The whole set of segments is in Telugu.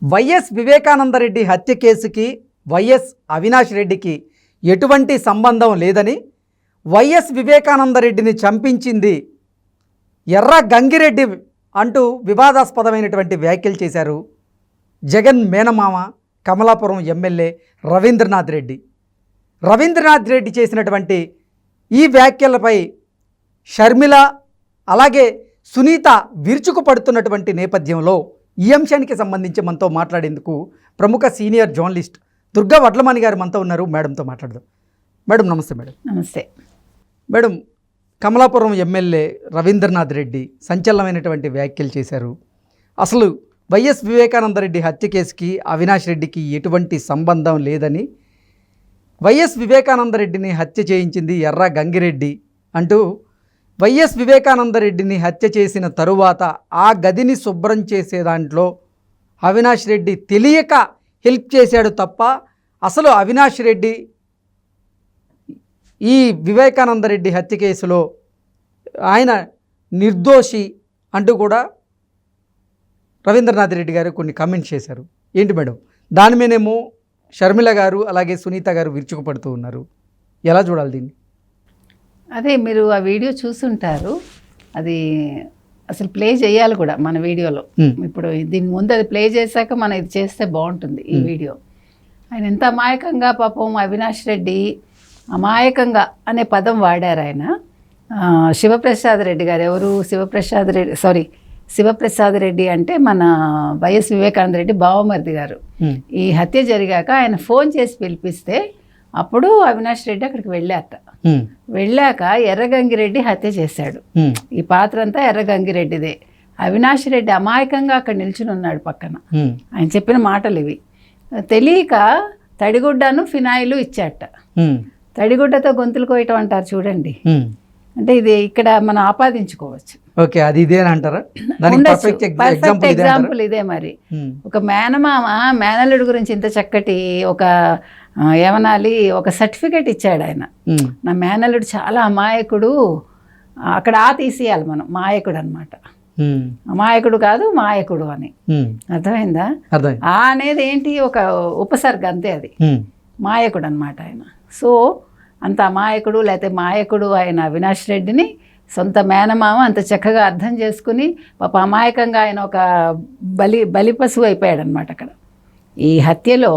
వైఎస్ వివేకానందరెడ్డి హత్య కేసుకి వైఎస్ అవినాష్ రెడ్డికి ఎటువంటి సంబంధం లేదని, వైఎస్ వివేకానందరెడ్డిని చంపించింది ఎర్ర గంగిరెడ్డి అంటూ వివాదాస్పదమైనటువంటి వ్యాఖ్యలు చేశారు జగన్ మేనమామ కమలాపురం ఎమ్మెల్యే రవీంద్రనాథ్ రెడ్డి. రవీంద్రనాథ్ రెడ్డి చేసినటువంటి ఈ వ్యాఖ్యలపై షర్మిల అలాగే సునీత విరుచుకుపడుతున్నటువంటి నేపథ్యంలో ఈ అంశానికి సంబంధించి మనతో మాట్లాడేందుకు ప్రముఖ సీనియర్ జర్నలిస్ట్ దుర్గా వడ్లమాని గారు మనతో ఉన్నారు. మేడంతో మాట్లాడదాం. మేడం నమస్తే. మేడం నమస్తే. మేడం, కమలాపురం ఎమ్మెల్యే రవీంద్రనాథ్ రెడ్డి సంచలనమైనటువంటి వ్యాఖ్యలు చేశారు. అసలు వైఎస్ వివేకానందరెడ్డి హత్య కేసుకి అవినాష్ రెడ్డికి ఎటువంటి సంబంధం లేదని, వైఎస్ వివేకానందరెడ్డిని హత్య చేయించింది ఎర్ర గంగిరెడ్డి అంటూ, వైఎస్ వివేకానందరెడ్డిని హత్య చేసిన తరువాత ఆ గదిని శుభ్రం చేసే దాంట్లో అవినాష్ రెడ్డి తెలియక హెల్ప్ చేశాడు తప్ప అసలు అవినాష్ రెడ్డి ఈ వివేకానందరెడ్డి హత్య కేసులో ఆయన నిర్దోషి అంటూ కూడా రవీంద్రనాథ్ రెడ్డి గారు కొన్ని కామెంట్స్ చేశారు. ఏంటి మేడం, దాని మీదేమో షర్మిల గారు అలాగే సునీత గారు విరుచుకుపడుతూ ఉన్నారు. ఎలా చూడాలి దీన్ని? అదే మీరు ఆ వీడియో చూసుంటారు. అది అసలు ప్లే చేయాలి కూడా మన వీడియోలో. ఇప్పుడు దీని ముందు అది ప్లే చేశాక మనం ఇది చేస్తే బాగుంటుంది. ఈ వీడియో ఆయన ఎంత అమాయకంగా, పాపం అవినాష్ రెడ్డి అమాయకంగా అనే పదం వాడారు ఆయన. శివప్రసాద్ రెడ్డి గారు, ఎవరు శివప్రసాద్ రెడ్డి అంటే మన వైఎస్ వివేకానంద రెడ్డి బావమరిది గారు. ఈ హత్య జరిగాక ఆయన ఫోన్ చేసి పిలిపిస్తే అప్పుడు అవినాష్ రెడ్డి అక్కడికి వెళ్ళాక ఎర్రగంగిరెడ్డి హత్య చేశాడు. ఈ పాత్ర అంతా ఎర్రగంగిరెడ్డిదే. అవినాష్ రెడ్డి అమాయకంగా అక్కడ నిల్చుని ఉన్నాడు పక్కన. ఆయన చెప్పిన మాటలు ఇవి. తెలియక తడిగుడ్డను ఫినాయిలు ఇచ్చాట. తడిగుడ్డతో గొంతులు కోయటం అంటారు చూడండి. అంటే ఇది ఇక్కడ మనం ఆపాదించుకోవచ్చు. ఓకే, అది ఇదేనంటారా? పర్ఫెక్ట్ ఎగ్జాంపుల్ ఇదే. మరి ఒక మేనమామ మేనల్లుడి గురించి ఇంత చక్కటి ఒక ఏమనాలి, ఒక సర్టిఫికేట్ ఇచ్చాడు ఆయన. నా మేనల్లుడు చాలా అమాయకుడు, అక్కడ తీసేయాలి మనం, మాయకుడు అనమాట. అమాయకుడు కాదు మాయకుడు అని. అర్థమైందా? అనేది ఏంటి, ఒక ఉపసర్గ అంతే. అది మాయకుడు అనమాట ఆయన. సో అంత అమాయకుడు లేకపోతే మాయకుడు ఆయన అవినాష్ రెడ్డిని సొంత మేనమామ అంత చక్కగా అర్థం చేసుకుని పాప అమాయకంగా ఆయన ఒక బలిపశువు అయిపోయాడు అనమాట. అక్కడ ఈ హత్యలో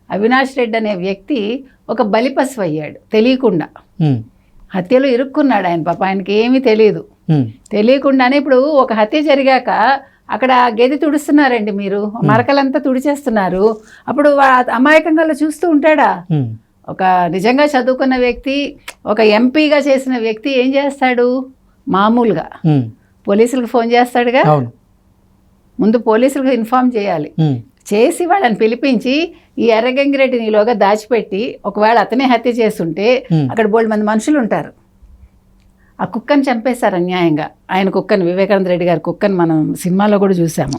అవినాష్ రెడ్డి అనే వ్యక్తి ఒక బలిపశువు అయ్యాడు తెలియకుండా. హత్యలో ఇరుక్కున్నాడు ఆయన. పాప ఆయనకి ఏమీ తెలియకుండానే ఇప్పుడు ఒక హత్య జరిగాక అక్కడ గది తుడుస్తున్నారండి, మీరు మరకలంతా తుడిచేస్తున్నారు. అప్పుడు అమాయకంగా చూస్తూ ఉంటాడా? ఒక నిజంగా చదువుకున్న వ్యక్తి, ఒక ఎంపీగా చేసిన వ్యక్తి ఏం చేస్తాడు? మామూలుగా పోలీసులకు ఫోన్ చేస్తాడుగా. ముందు పోలీసులకు ఇన్ఫార్మ్ చేసి వాళ్ళని పిలిపించి ఈ ఎర్రగంగిరెడ్డిని ఈలోగా దాచిపెట్టి, ఒకవేళ అతనే హత్య చేస్తుంటే అక్కడ బోల్డ్ మంది మనుషులు ఉంటారు. ఆ కుక్కని చంపేశారు అన్యాయంగా. ఆయన కుక్కని, వివేకానంద రెడ్డి గారి కుక్కని మనం సినిమాలో కూడా చూసాము.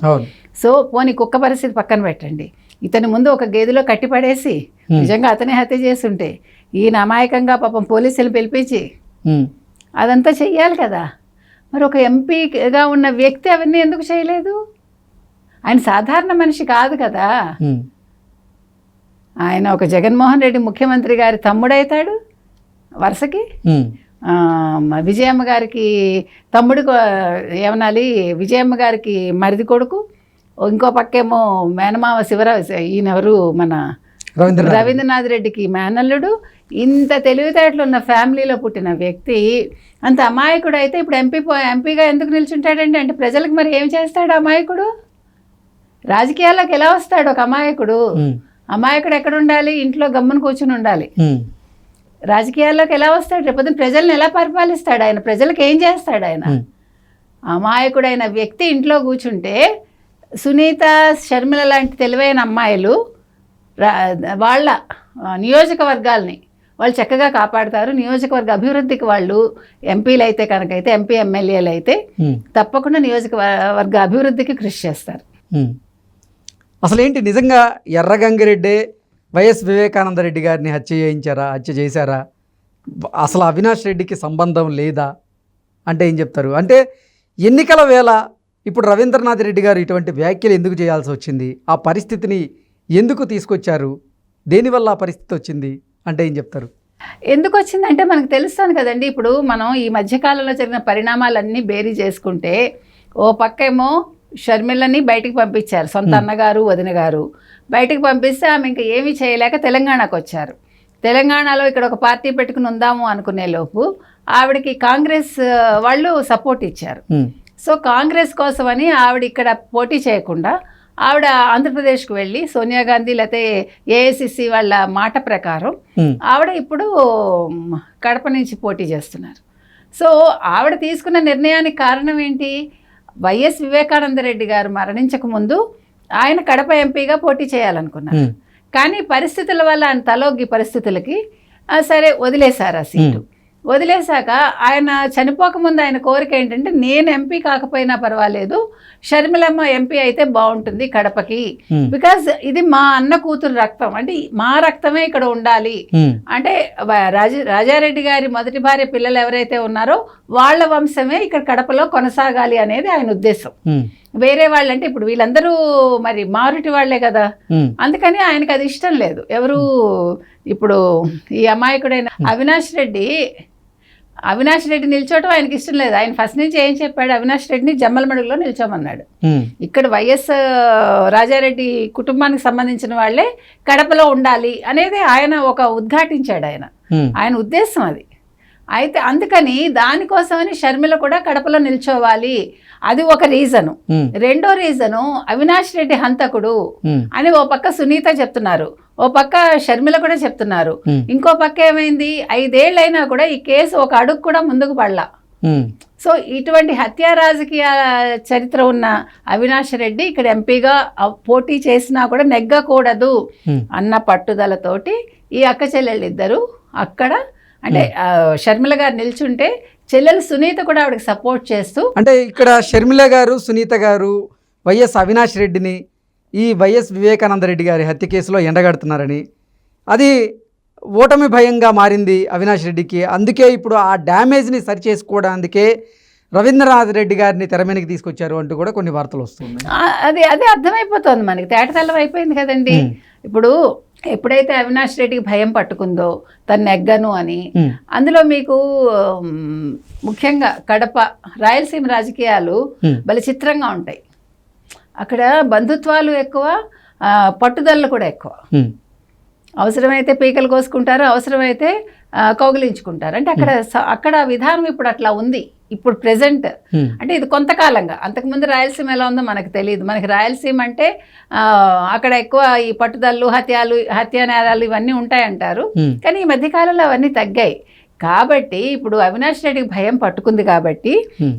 సో పోనీ కుక్క పరిస్థితి పక్కన పెట్టండి, ఇతని ముందు ఒక గేదెలో కట్టిపడేసి నిజంగా అతనే హత్య చేస్తుంటే ఈయన అమాయకంగా పాపం పోలీసులు పిలిపించి అదంతా చెయ్యాలి కదా. మరి ఒక ఎంపీగా ఉన్న వ్యక్తి అవన్నీ ఎందుకు చేయలేదు? ఆయన సాధారణ మనిషి కాదు కదా. ఆయన ఒక జగన్మోహన్ రెడ్డి ముఖ్యమంత్రి గారి తమ్ముడైతాడు వరుసకి. విజయమ్మ గారికి తమ్ముడు ఏమనాలి, విజయమ్మ గారికి మరిది కొడుకు. ఇంకో పక్కేమో మేనమావ ఈయనెవరు, మన రవీంద్రనాథ్ రెడ్డికి మేనల్లుడు. ఇంత తెలివితేటలు ఉన్న ఫ్యామిలీలో పుట్టిన వ్యక్తి అంత అమాయకుడు అయితే ఇప్పుడు ఎంపీగా ఎందుకు నిల్చుంటాడండి? అంటే ప్రజలకు మరి ఏం చేస్తాడు అమాయకుడు? రాజకీయాల్లోకి ఎలా వస్తాడు ఒక అమాయకుడు? అమాయకుడు ఎక్కడ ఉండాలి? ఇంట్లో గమ్మున కూర్చుని ఉండాలి. రాజకీయాల్లోకి ఎలా వస్తాడు? రేపొద్దున ప్రజల్ని ఎలా పరిపాలిస్తాడు ఆయన? ప్రజలకు ఏం చేస్తాడు ఆయన? అమాయకుడైన వ్యక్తి ఇంట్లో కూర్చుంటే సునీత, షర్మిల లాంటి తెలివైన అమ్మాయిలు వాళ్ళ నియోజకవర్గాల్ని వాళ్ళు చక్కగా కాపాడుతారు. నియోజకవర్గ అభివృద్ధికి వాళ్ళు ఎంపీలు అయితే కనుకైతే, ఎంపీ ఎమ్మెల్యేలు అయితే తప్పకుండా నియోజకవర్గ అభివృద్ధికి కృషి చేస్తారు. అసలు ఏంటి నిజంగా ఎర్రగంగిరెడ్డి వైఎస్ వివేకానందరెడ్డి గారిని హత్య చేశారా? అసలు అవినాష్ రెడ్డికి సంబంధం లేదా అంటే ఏం చెప్తారు? అంటే ఎన్నికల వేళ ఇప్పుడు రవీంద్రనాథ్ రెడ్డి గారు ఇటువంటి వ్యాఖ్యలు ఎందుకు చేయాల్సి వచ్చింది, ఆ పరిస్థితిని ఎందుకు తీసుకొచ్చారు, దేనివల్ల ఆ పరిస్థితి వచ్చింది అంటే ఏం చెప్తారు? ఎందుకు వచ్చిందంటే మనకు తెలుస్తుంది కదండి. ఇప్పుడు మనం ఈ మధ్యకాలంలో జరిగిన పరిణామాలన్నీ బేరీ చేసుకుంటే, ఓ పక్కేమో షర్మిలని బయటికి పంపించారు, సొంత అన్నగారు వదిన గారు బయటికి పంపిస్తే ఆమె ఇంకా ఏమీ చేయలేక తెలంగాణకు వచ్చారు. తెలంగాణలో ఇక్కడ ఒక పార్టీ పెట్టుకుని ఉందాము అనుకునే లోపు ఆవిడకి కాంగ్రెస్ వాళ్ళు సపోర్ట్ ఇచ్చారు. సో కాంగ్రెస్ కోసమని ఆవిడ ఇక్కడ పోటీ చేయకుండా ఆవిడ ఆంధ్రప్రదేశ్కి వెళ్ళి సోనియా గాంధీ లేకపోతే ఏఐసిసి వాళ్ళ మాట ప్రకారం ఆవిడ ఇప్పుడు కడప నుంచి పోటీ చేస్తున్నారు. సో ఆవిడ తీసుకున్న నిర్ణయానికి కారణం ఏంటి? వైఎస్ వివేకానంద రెడ్డి గారు మరణించక ముందు ఆయన కడప ఎంపీగా పోటీ చేయాలనుకున్నారు. కానీ పరిస్థితుల వల్ల ఆయన తలొగ్గి పరిస్థితులకి సరే వదిలేశారు ఆ సీటు. వదిలేశాక ఆయన చనిపోకముందు ఆయన కోరిక ఏంటంటే, నేను ఎంపీ కాకపోయినా పర్వాలేదు, షర్మిలమ్మ ఎంపీ అయితే బాగుంటుంది కడపకి, బికాజ్ ఇది మా అన్న కూతురు రక్తం, అంటే మా రక్తమే ఇక్కడ ఉండాలి, అంటే రాజారెడ్డి గారి మొదటి భార్య పిల్లలు ఎవరైతే ఉన్నారో వాళ్ళ వంశమే ఇక్కడ కడపలో కొనసాగాలి అనేది ఆయన ఉద్దేశం. వేరే వాళ్ళంటే ఇప్పుడు వీళ్ళందరూ మరి మారుటి వాళ్లే కదా, అందుకని ఆయనకు అది ఇష్టం లేదు. ఎవరు ఇప్పుడు ఈ అమాయకుడైన అవినాష్ రెడ్డి నిల్చోవటం ఆయనకి ఇష్టం లేదు. ఆయన ఫస్ట్ నుంచి ఏం చెప్పాడు, అవినాష్ రెడ్డిని జమ్మలమడుగులో నిల్చోమన్నాడు. ఇక్కడ వైఎస్ రాజారెడ్డి కుటుంబానికి సంబంధించిన వాళ్ళే కడపలో ఉండాలి అనేది ఆయన ఒక ఉద్ఘాటించాడు. ఆయన ఉద్దేశం అది. అయితే అందుకని దానికోసమని షర్మిల కూడా కడపలో నిల్చోవాలి, అది ఒక రీజను. రెండో రీజను అవినాష్ రెడ్డి హంతకుడు అని ఓ పక్క సునీత చెప్తున్నారు, ఓ పక్క షర్మిల కూడా చెప్తున్నారు. ఇంకో పక్క ఏమైంది, 5 ఏళ్ళైనా కూడా ఈ కేసు ఒక అడుగు కూడా ముందుకు పడలా. సో ఇటువంటి హత్యా రాజకీయ చరిత్ర ఉన్న అవినాష్ రెడ్డి ఇక్కడ ఎంపీగా పోటీ చేసినా కూడా నెగ్గకూడదు అన్న పట్టుదలతోటి ఈ అక్క చెల్లెళ్ళు ఇద్దరు అక్కడ, అంటే షర్మిల గారు నిల్చుంటే చెల్లెలు సునీత కూడా ఆవిడకి సపోర్ట్ చేస్తూ, అంటే ఇక్కడ షర్మిల గారు సునీత గారు వైఎస్ అవినాష్ రెడ్డిని ఈ వైఎస్ వివేకానంద రెడ్డి గారి హత్య కేసులో ఎండగడుతున్నారని, అది ఓటమి భయంగా మారింది అవినాష్ రెడ్డికి. అందుకే ఇప్పుడు ఆ డ్యామేజ్ని సరి చేసుకోవడానికే రవీంద్రనాథ్ రెడ్డి గారిని తెర మీదకి తీసుకొచ్చారు అంటూ కూడా కొన్ని వార్తలు వస్తున్నాయి. అదే అర్థమైపోతుంది మనకి, తేటతెల్లం అయిపోయింది కదండి. ఇప్పుడు ఎప్పుడైతే అవినాష్ రెడ్డికి భయం పట్టుకుందో తను నెగ్గను అని, అందులో మీకు ముఖ్యంగా కడప రాయలసీమ రాజకీయాలు భలే చిత్రంగా ఉంటాయి. అక్కడ బంధుత్వాలు ఎక్కువ, పట్టుదలలు కూడా ఎక్కువ. అవసరమైతే పీకలు కోసుకుంటారు, అవసరమైతే కౌగిలించుకుంటారు. అంటే అక్కడ విధానం ఇప్పుడు అట్లా ఉంది. ఇప్పుడు ప్రెజెంట్ అంటే ఇది కొంతకాలంగా, అంతకుముందు రాయలసీమ ఎలా ఉందో మనకు తెలియదు. మనకి రాయలసీమ అంటే అక్కడ ఎక్కువ ఈ పట్టుదలలు, హత్యా నేరాలు ఇవన్నీ ఉంటాయంటారు. కానీ ఈ మధ్యకాలంలో అవన్నీ తగ్గాయి. కాబట్టి ఇప్పుడు అవినాష్ రెడ్డికి భయం పట్టుకుంది కాబట్టి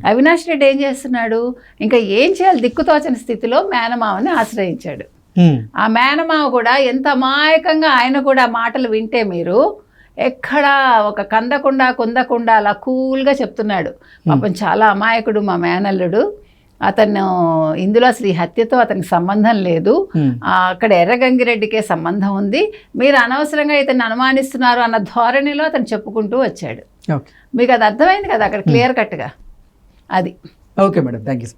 అవినాష్ రెడ్డి ఏం చేస్తున్నాడు, ఇంకా ఏం చేయాలి దిక్కుతోచని స్థితిలో మేనమావని ఆశ్రయించాడు. ఆ మేనమావ కూడా ఎంత అమాయకంగా, ఆయన కూడా మాటలు వింటే మీరు ఎక్కడా ఒక కుందకుండా అలా కూల్గా చెప్తున్నాడు. పాపం చాలా అమాయకుడు మా మేనల్లుడు, అతను ఇందులో అసలు ఈ హత్యతో అతనికి సంబంధం లేదు, అక్కడ ఎర్రగంగిరెడ్డికే సంబంధం ఉంది, మీరు అనవసరంగా ఇతన్ని అనుమానిస్తున్నారు అన్న ధోరణిలో అతను చెప్పుకుంటూ వచ్చాడు. మీకు అది అర్థమైంది కదా అక్కడ క్లియర్ కట్గా. అది ఓకే మేడం, థ్యాంక్ యూ.